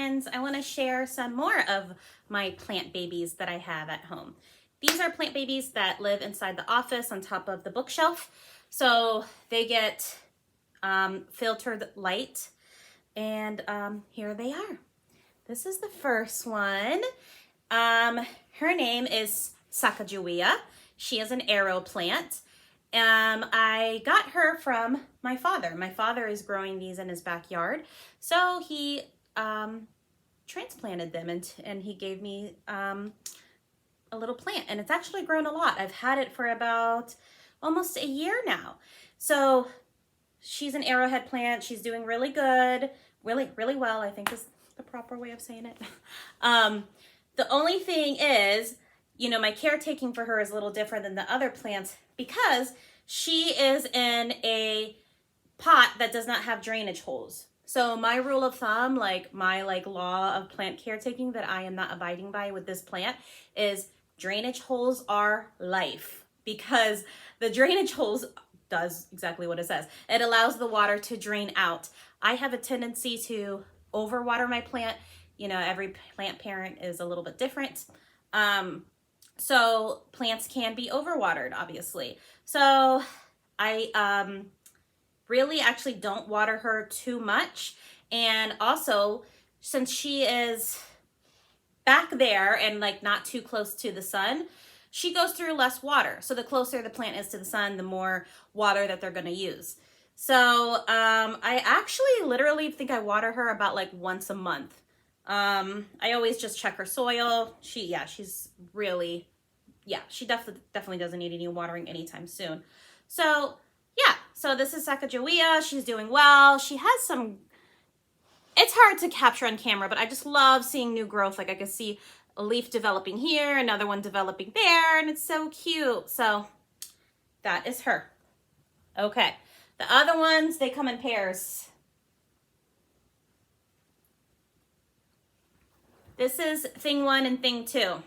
And I want to share some more of my plant babies that I have at home. These are plant babies that live inside the office on top of the bookshelf. So they get filtered light, and here they are. This is the first one. Her name is Sacagawea. She is an arrow plant. I got her from my father. My father is growing these in his backyard. So he transplanted them and he gave me a little plant, and it's actually grown a lot. I've had it for about almost a year now. So she's an arrowhead plant. She's doing really good, really well, I think is the proper way of saying it. The only thing is, you know, my caretaking for her is a little different than the other plants because she is in a pot that does not have drainage holes. So my rule of thumb, my law of plant caretaking that I am not abiding by with this plant is drainage holes are life, because the drainage holes does exactly what it says. It allows the water to drain out. I have a tendency to overwater my plant. You know, every plant parent is a little bit different. So plants can be overwatered, obviously. So I really actually don't water her too much. And also, since she is back there and not too close to the sun, she goes through less water. So the closer the plant is to the sun, the more water that they're gonna use. So I actually literally think I water her about once a month. I always just check her soil. She definitely doesn't need any watering anytime soon. So yeah, so this is Sacagawea. She's doing well. She has some, it's hard to capture on camera, but I just love seeing new growth. I can see a leaf developing here, another one developing there, and it's so cute. So that is her. Okay, the other ones, they come in pairs. This is thing 1 and thing 2.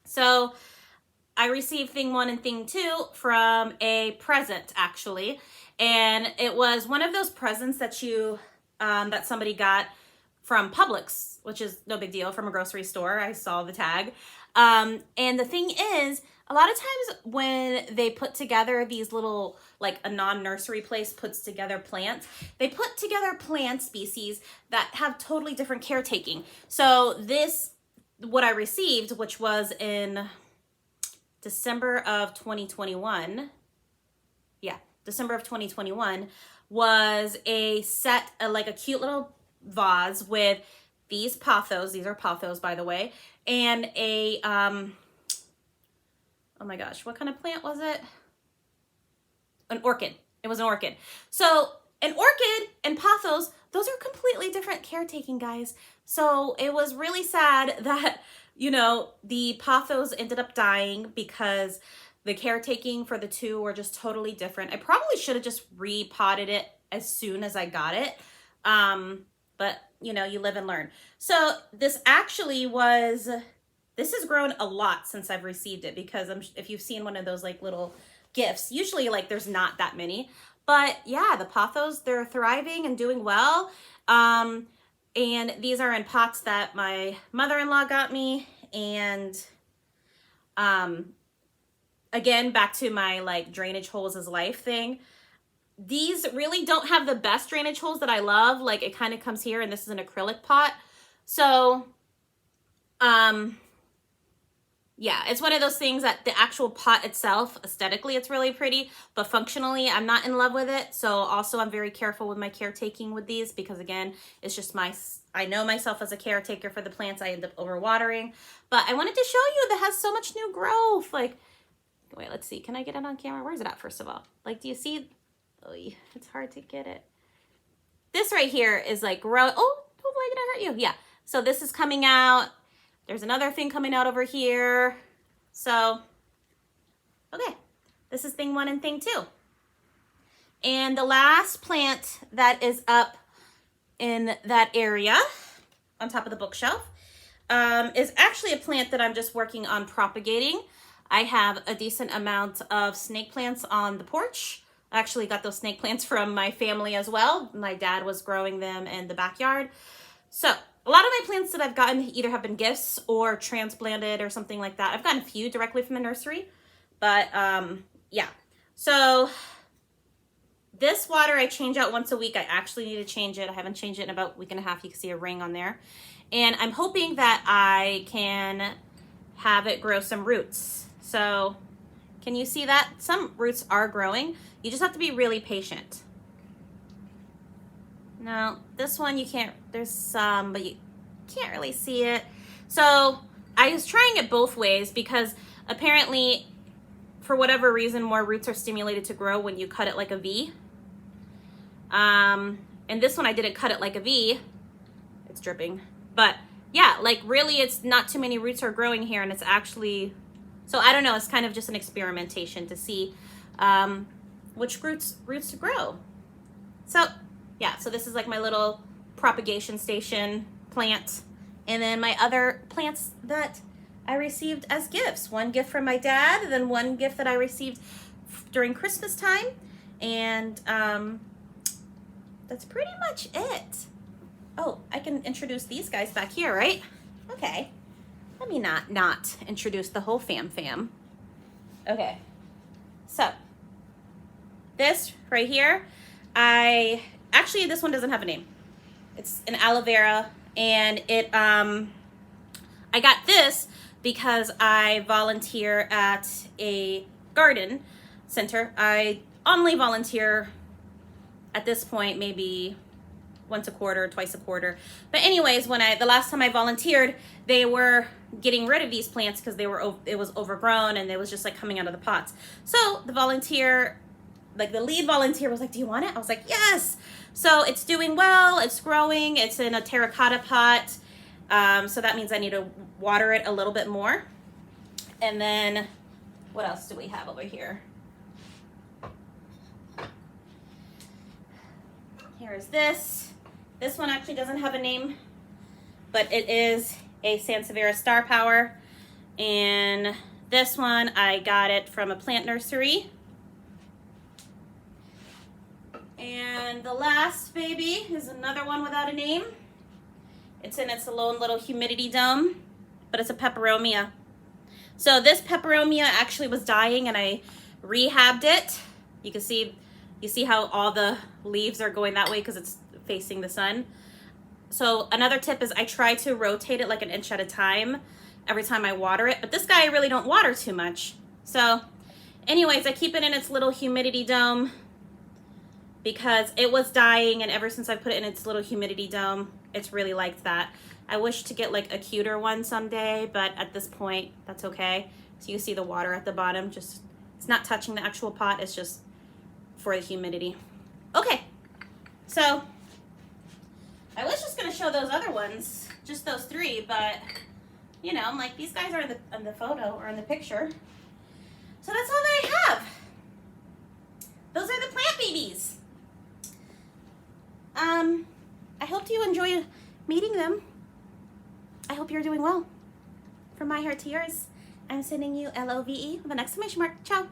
So I received thing 1 and thing 2 from a present, actually. And it was one of those presents that that somebody got from Publix, which is no big deal, from a grocery store. I saw the tag. And the thing is, a lot of times when they put together these little, a non-nursery place puts together plants, they put together plant species that have totally different caretaking. So this, what I received, which was in December of 2021, December of 2021, was a set, a cute little vase with these pathos. These are pathos, by the way, and a oh my gosh, what kind of plant was it? An orchid. It was an orchid. So an orchid and pathos, those are completely different caretaking, guys. So it was really sad that, the pathos ended up dying because the caretaking for the two were just totally different. I probably should have just repotted it as soon as I got it. But you live and learn. So this actually this has grown a lot since I've received it, because if you've seen one of those little gifts, usually there's not that many. But yeah, the pathos, they're thriving and doing well. And these are in pots that my mother-in-law got me. And again, back to my drainage holes is life thing. These really don't have the best drainage holes that I love. It kind of comes here, and this is an acrylic pot. So, yeah, it's one of those things that the actual pot itself, aesthetically, it's really pretty, but functionally, I'm not in love with it. So also, I'm very careful with my caretaking with these, because again, it's just I know myself as a caretaker for the plants. I end up overwatering, but I wanted to show you that has so much new growth. Wait, let's see. Can I get it on camera? Where's it at, first of all? Do you see? Oh, it's hard to get it. This right here is grow. Oh, hopefully I didn't hurt you. Yeah. So this is coming out. There's another thing coming out over here. So, okay. This is thing 1 and thing 2. And the last plant that is up in that area on top of the bookshelf is actually a plant that I'm just working on propagating. I have a decent amount of snake plants on the porch. I actually got those snake plants from my family as well. My dad was growing them in the backyard. So A lot of my plants that I've gotten either have been gifts or transplanted or something like that. I've gotten a few directly from the nursery, but yeah. So this water I change out once a week. I actually need to change it. I haven't changed it in about a week and a half. You can see a ring on there. And I'm hoping that I can have it grow some roots. So can you see that? Some roots are growing. You just have to be really patient. No, this one you can't, there's some, but you can't really see it. So I was trying it both ways because apparently for whatever reason, more roots are stimulated to grow when you cut it like a V. And this one I didn't cut it like a V. It's dripping. But yeah, like really it's not too many roots are growing here, and it's actually, so I don't know, it's kind of just an experimentation to see which roots to grow. So yeah, so this is like my little propagation station plant. And then my other plants that I received as gifts. One gift from my dad, and then one gift that I received during Christmas time. And that's pretty much it. Oh, I can introduce these guys back here, right? Okay. Let me not introduce the whole fam. Okay. So this right here, actually this one doesn't have a name. It's an aloe vera, and it I got this because I volunteer at a garden center. I only volunteer at this point maybe once a quarter, twice a quarter. But anyways, the last time I volunteered, they were getting rid of these plants because it was overgrown and it was just like coming out of the pots. So the volunteer, like the lead volunteer, was like, "Do you want it?" I was like, "Yes." So it's doing well, it's growing, it's in a terracotta pot. So that means I need to water it a little bit more. And then what else do we have over here? Here is this. This one actually doesn't have a name, but it is a Sansevieria Star Power. And this one, I got it from a plant nursery. And the last baby is another one without a name. It's in its lone little humidity dome, but it's a peperomia. So this peperomia actually was dying, and I rehabbed it. You can see, you see how all the leaves are going that way because it's facing the sun. So another tip is I try to rotate it like an inch at a time every time I water it. But this guy I really don't water too much. So anyways, I keep it in its little humidity dome because it was dying, and ever since I put it in its little humidity dome, it's really liked that. I wish to get like a cuter one someday, but at this point, that's okay. So you see the water at the bottom, just, it's not touching the actual pot, it's just for the humidity. Okay, so I was just gonna show those other ones, just those three, but you know, I'm like, these guys are in the photo or in the picture. So that's all that I have. Those are the plant babies. I hope you enjoy meeting them. I hope you're doing well. From my heart to yours, I'm sending you LOVE with an exclamation mark. Ciao.